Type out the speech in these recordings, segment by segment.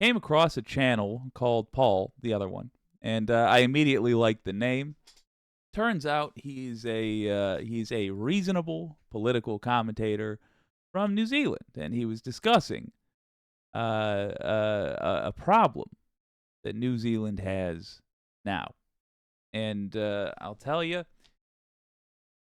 came across a channel called Paul, the other one, and I immediately liked the name. Turns out he's a reasonable political commentator from New Zealand, and he was discussing a problem that New Zealand has now. And I'll tell you,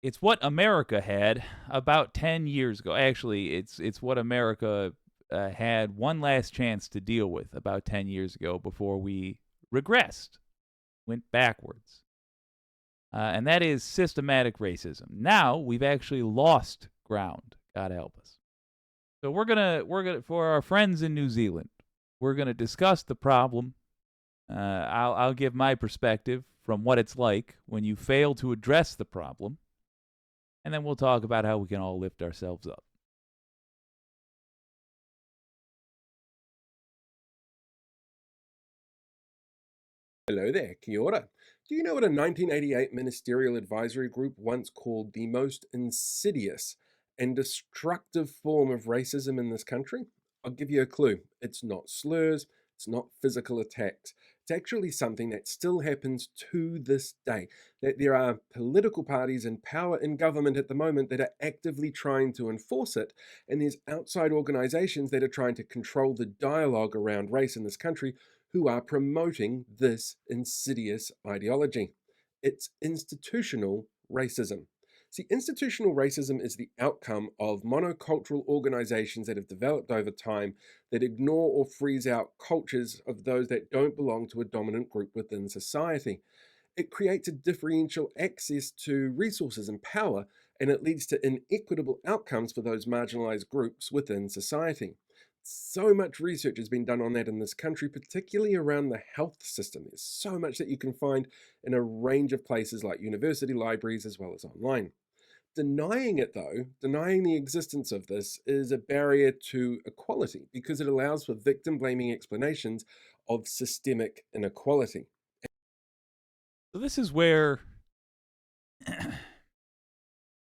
it's what America had about 10 years ago. Actually, it's what America had one last chance to deal with about 10 years ago before we regressed, went backwards. And that is systematic racism. Now we've actually lost ground. God help us. So we're gonna for our friends in New Zealand, we're gonna discuss the problem. I'll give my perspective from what it's like when you fail to address the problem, and then we'll talk about how we can all lift ourselves up. Hello there, kia ora. Do you know what a 1988 ministerial advisory group once called the most insidious and destructive form of racism in this country? I'll give you a clue. It's not slurs, it's not physical attacks. It's actually something that still happens to this day. That there are political parties in power in government at the moment that are actively trying to enforce it, and there's outside organizations that are trying to control the dialogue around race in this country who are promoting this insidious ideology. It's institutional racism. See, institutional racism is the outcome of monocultural organizations that have developed over time that ignore or freeze out cultures of those that don't belong to a dominant group within society. It creates a differential access to resources and power, and it leads to inequitable outcomes for those marginalized groups within society. So much research has been done on that in this country, particularly around the health system. There's so much that you can find in a range of places like university libraries as well as online. Denying it, though, denying the existence of this is a barrier to equality because it allows for victim blaming explanations of systemic inequality. So this is where I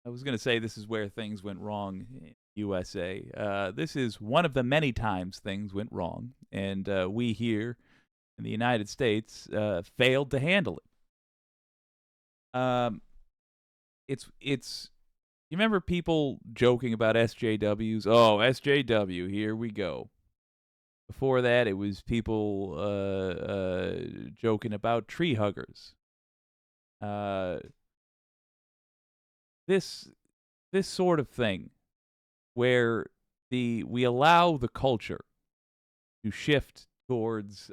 was going to say this is where things went wrong in USA. This is one of the many times things went wrong, and we here in the United States failed to handle it. It's. You remember people joking about SJWs? Oh, SJW, here we go. Before that, it was people joking about tree huggers. This this sort of thing where we allow the culture to shift towards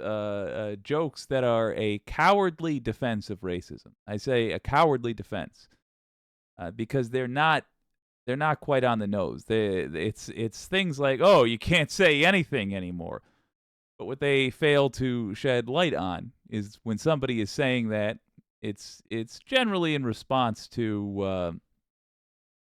jokes that are a cowardly defense of racism. I say a cowardly defense because they're not quite on the nose. It's things like, oh, you can't say anything anymore. But what they fail to shed light on is when somebody is saying that, it's generally in response to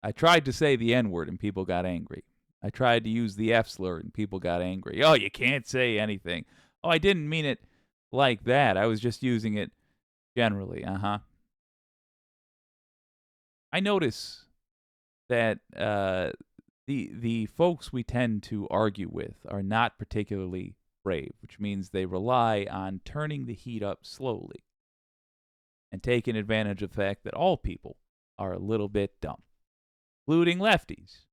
I tried to say the N word and people got angry. I tried to use the F slur and people got angry. Oh, you can't say anything. Oh, I didn't mean it like that. I was just using it generally. I notice that the folks we tend to argue with are not particularly brave, which means they rely on turning the heat up slowly and taking advantage of the fact that all people are a little bit dumb, including lefties.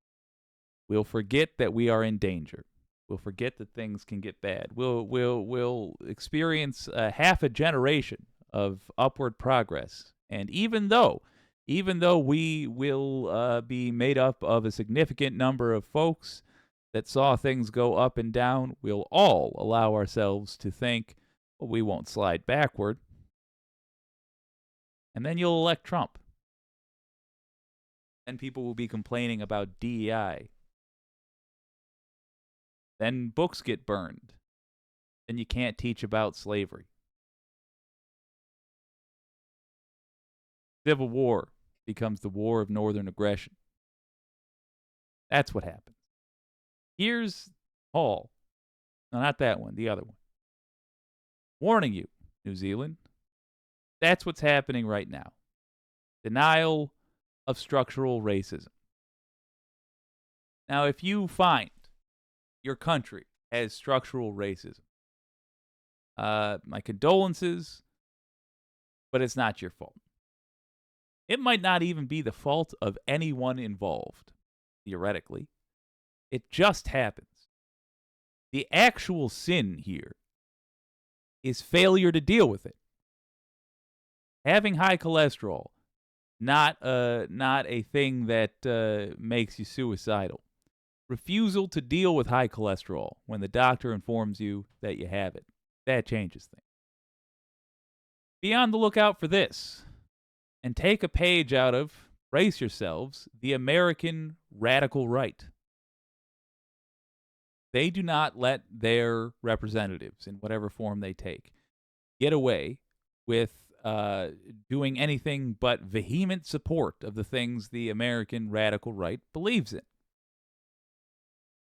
We'll forget that we are in danger. We'll forget that things can get bad. We'll experience half a generation of upward progress. And even though we will be made up of a significant number of folks that saw things go up and down, we'll all allow ourselves to think, well, we won't slide backward. And then you'll elect Trump. Then people will be complaining about DEI. Then books get burned. Then you can't teach about slavery. Civil War becomes the war of northern aggression. That's what happens. Here's Paul. No, not that one, the other one. Warning you, New Zealand. That's what's happening right now. Denial of structural racism. Now, if you find your country has structural racism, My condolences, but it's not your fault. It might not even be the fault of anyone involved, theoretically. It just happens. The actual sin here is failure to deal with it. Having high cholesterol, not a thing that makes you suicidal. Refusal to deal with high cholesterol when the doctor informs you that you have it. That changes things. Be on the lookout for this and take a page out of, brace yourselves, the American radical right. They do not let their representatives, in whatever form they take, get away with doing anything but vehement support of the things the American radical right believes in.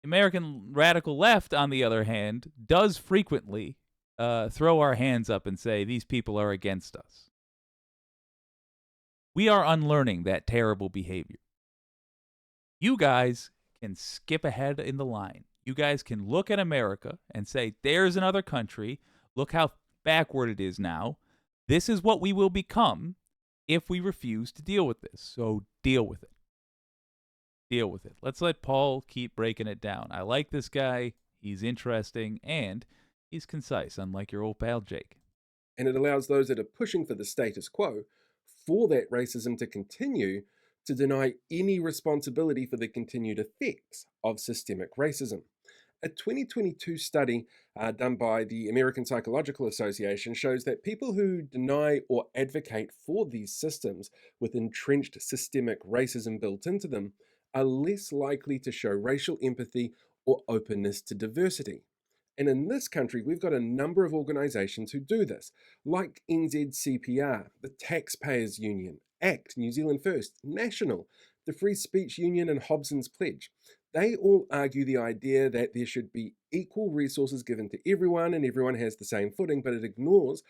The American radical left, on the other hand, does frequently throw our hands up and say, these people are against us. We are unlearning that terrible behavior. You guys can skip ahead in the line. You guys can look at America and say, there's another country. Look how backward it is now. This is what we will become if we refuse to deal with this. So deal with it. Deal with it. Let's let Paul keep breaking it down. I like this guy. He's interesting and he's concise, unlike your old pal Jake. And it allows those that are pushing for the status quo for that racism to continue to deny any responsibility for the continued effects of systemic racism. A 2022 study done by the American Psychological Association shows that people who deny or advocate for these systems with entrenched systemic racism built into them are less likely to show racial empathy or openness to diversity. And in this country, we've got a number of organisations who do this, like NZCPR, the Taxpayers Union, ACT, New Zealand First, National, the Free Speech Union, and Hobson's Pledge. They all argue the idea that there should be equal resources given to everyone and everyone has the same footing, but it ignores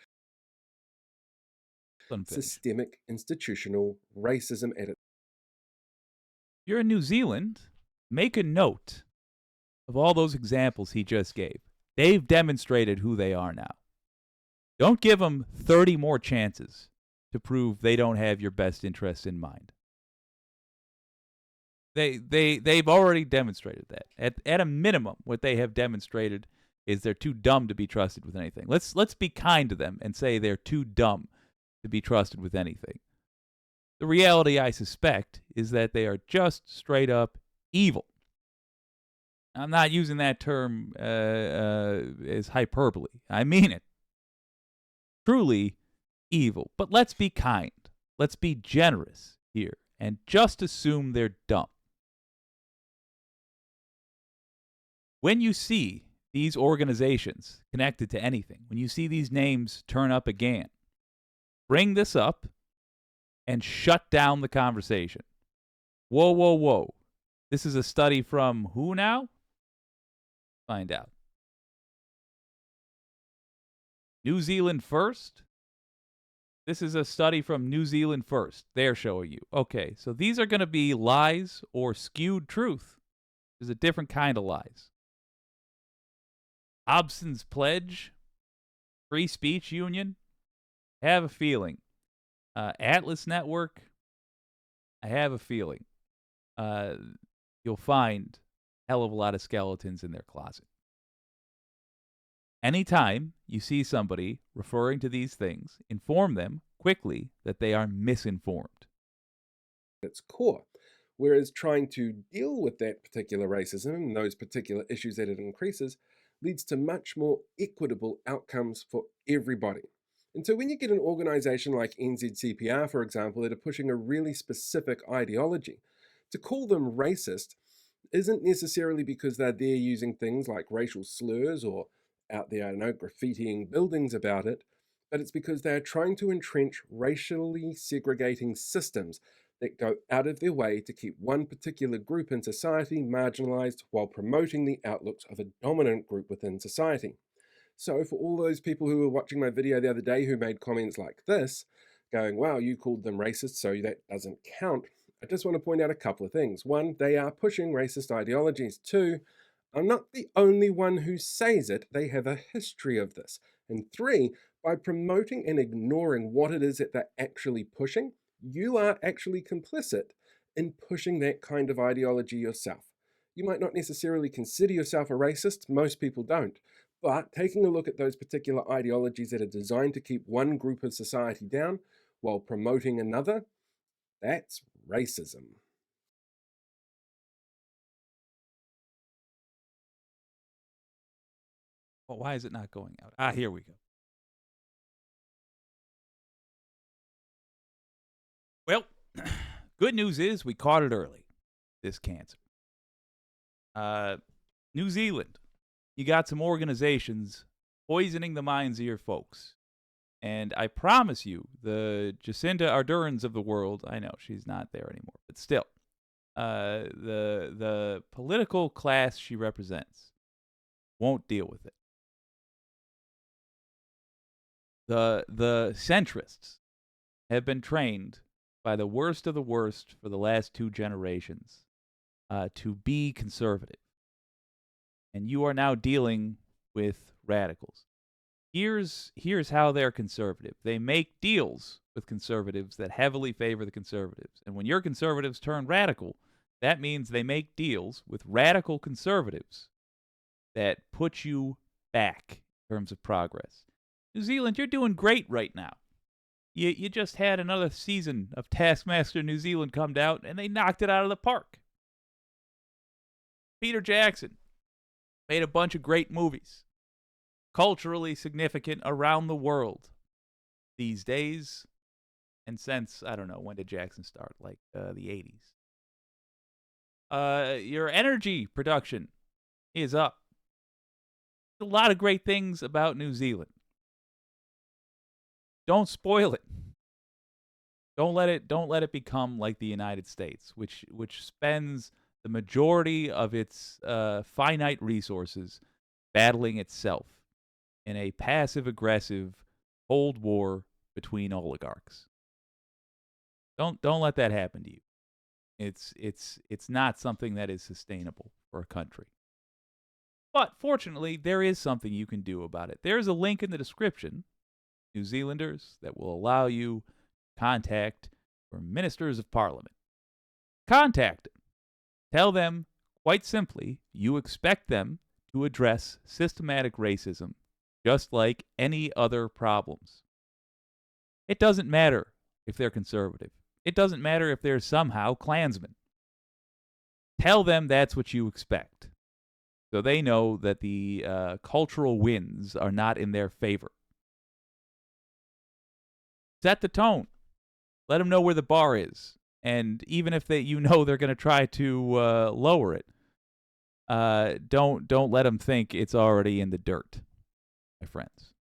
systemic institutional racism at its. You're in New Zealand. Make a note of all those examples he just gave. They've demonstrated who they are now. Don't give them 30 more chances to prove they don't have your best interests in mind. They've already demonstrated that. At a minimum, what they have demonstrated is they're too dumb to be trusted with anything. Let's be kind to them and say they're too dumb to be trusted with anything. The reality, I suspect, is that they are just straight up evil. I'm not using that term as hyperbole. I mean it. Truly evil. But let's be kind. Let's be generous here and just assume they're dumb. When you see these organizations connected to anything, when you see these names turn up again, bring this up and shut down the conversation. Whoa, whoa, whoa. This is a study from who now? Find out. New Zealand First? This is a study from New Zealand First. They're showing you. Okay, so these are going to be lies or skewed truth. There's a different kind of lies. Hobson's Pledge, Free Speech Union, I have a feeling. Atlas Network, I have a feeling. You'll find a hell of a lot of skeletons in their closet. Anytime you see somebody referring to these things, inform them quickly that they are misinformed. Its core. Whereas trying to deal with that particular racism and those particular issues that it increases leads to much more equitable outcomes for everybody. And so when you get an organization like NZCPR, for example, that are pushing a really specific ideology, to call them racist isn't necessarily because they're there using things like racial slurs or out there, I don't know, graffitiing buildings about it, but it's because they are trying to entrench racially segregating systems that go out of their way to keep one particular group in society marginalized while promoting the outlooks of a dominant group within society. So for all those people who were watching my video the other day who made comments like this, going, wow, you called them racist, so that doesn't count, I just want to point out a couple of things. One, they are pushing racist ideologies. Two, are not the only one who says it, they have a history of this. And three, by promoting and ignoring what it is that they're actually pushing, you are actually complicit in pushing that kind of ideology yourself. You might not necessarily consider yourself a racist, most people don't, but taking a look at those particular ideologies that are designed to keep one group of society down while promoting another, that's racism. Well, why is it not going out? Ah, here we go. Well, good news is we caught it early, this cancer. New Zealand, you got some organizations poisoning the minds of your folks. And I promise you, the Jacinda Ardern's of the world, I know she's not there anymore, but still, the political class she represents won't deal with it. The centrists have been trained by the worst of the worst for the last 2 generations to be conservative. And you are now dealing with radicals. Here's how they're conservative. They make deals with conservatives that heavily favor the conservatives. And when your conservatives turn radical, that means they make deals with radical conservatives that put you back in terms of progress. New Zealand, you're doing great right now. You just had another season of Taskmaster New Zealand come out, and they knocked it out of the park. Peter Jackson made a bunch of great movies, culturally significant around the world these days, and since, I don't know, when did Jackson start? Like the 80s. Your energy production is up. There's a lot of great things about New Zealand. Don't spoil it. Don't let it become like the United States, which spends the majority of its finite resources battling itself in a passive-aggressive Cold War between oligarchs. Don't let that happen to you. It's not something that is sustainable for a country. But fortunately, there is something you can do about it. There's a link in the description, New Zealanders, that will allow you to contact your ministers of parliament. Contact them. Tell them, quite simply, you expect them to address systematic racism just like any other problems. It doesn't matter if they're conservative. It doesn't matter if they're somehow Klansmen. Tell them that's what you expect, so they know that the cultural winds are not in their favor. Set the tone. Let them know where the bar is. And even if they're going to try to lower it, don't let them think it's already in the dirt, my friends.